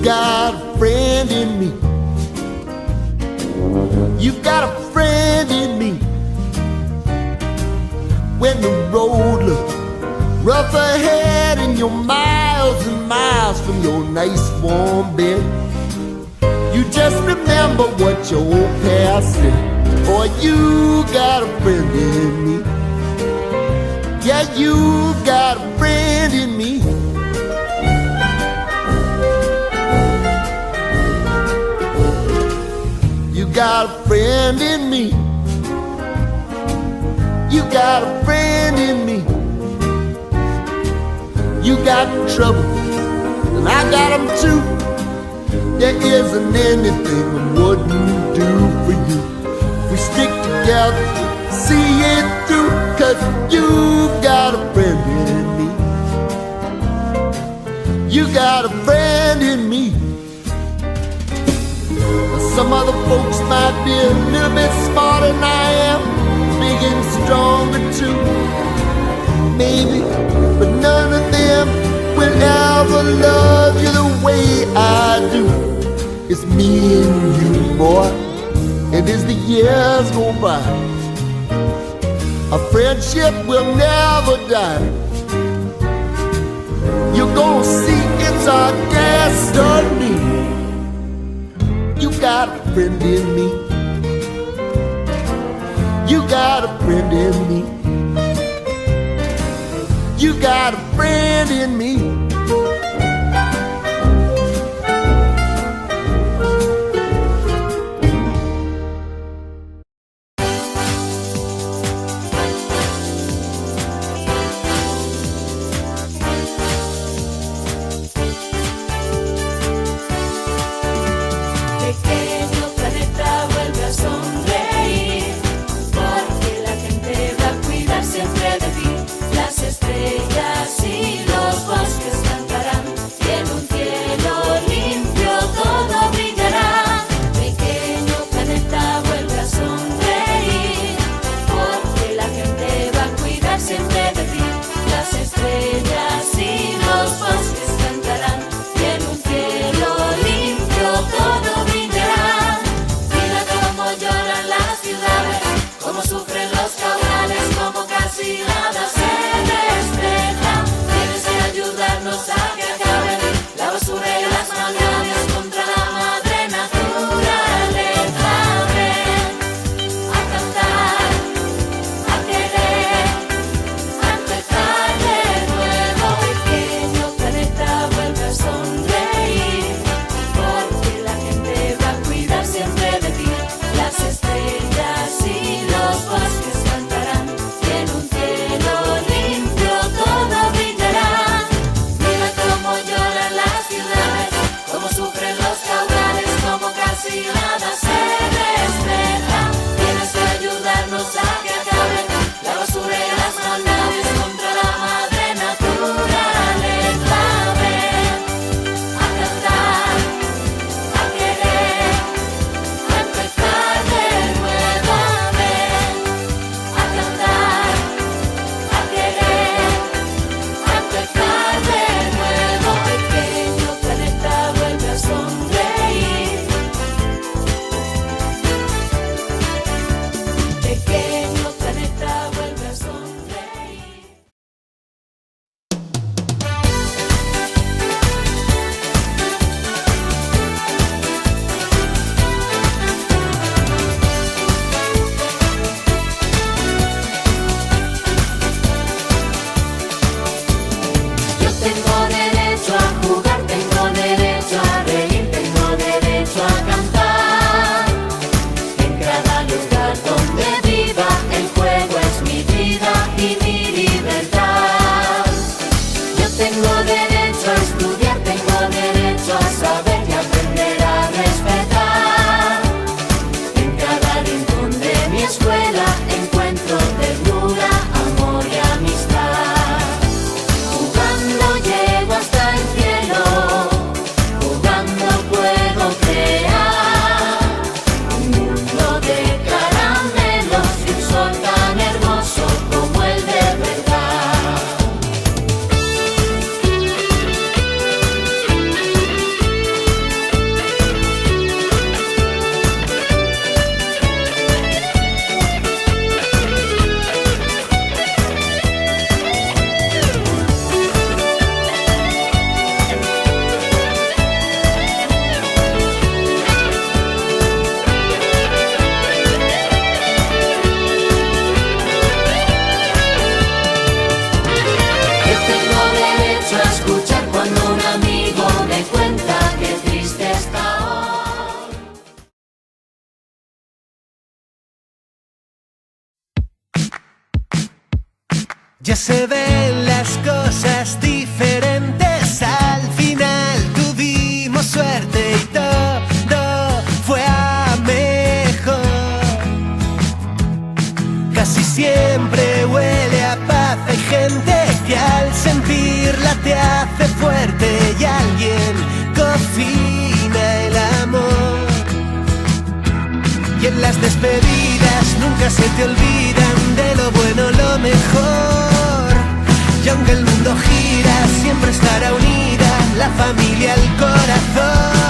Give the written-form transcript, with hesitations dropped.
got a friend in me. You got a friend in me. When the road looks rough ahead and you're miles and miles from your nice warm bed, you just remember what your old past said. Boy, you got a friend in me. Yeah, you got a friend in me. You got a friend in me. You got a friend in me. You got trouble, and I got them too. There isn't anything I wouldn't do for you. If we stick together, see it through, 'cause you got a friend in me. You got a friend in me. Some other folks might be a little bit smarter than I am, big and stronger too, maybe, but none of them will ever love you the way I do. It's me and you, boy, and as the years go by, our friendship will never die. You're gonna see it's our destiny. You got a friend in me. You got a friend in me. You got a friend in me. Pequeño planeta vuelve a sonreír, porque la gente va a cuidar siempre de ti. Las estrellas y los bosques Ya se ven las cosas diferentes, al final tuvimos suerte y todo fue a mejor. Casi siempre huele a paz, hay gente que al sentirla te hace fuerte y alguien cocina el amor. Y en las despedidas nunca se te olvidan de lo bueno, lo mejor. Y aunque el mundo gira, siempre estará unida la familia, el corazón.